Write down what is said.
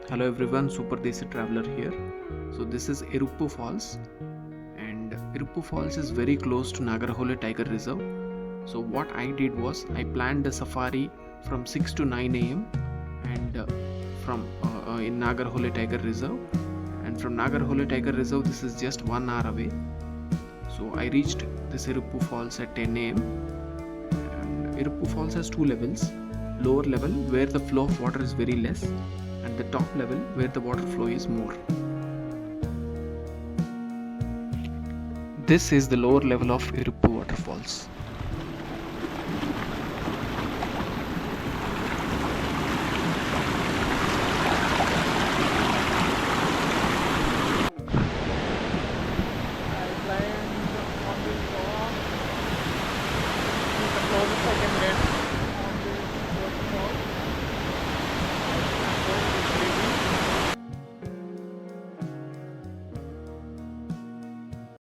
Hello everyone, superdesitraveller here. So this is Iruppu Falls, and Iruppu Falls is very close to Nagarhole Tiger Reserve. So what I did was I planned a safari from 6 to 9 a.m. and from in Nagarhole Tiger Reserve, and from Nagarhole Tiger Reserve this is just 1 hour away. So I reached this Iruppu Falls at 10 a.m. and Iruppu Falls has two levels: lower level where the flow of water is very less, and the top level where the water flow is more. This is the lower level of Iruppu waterfalls.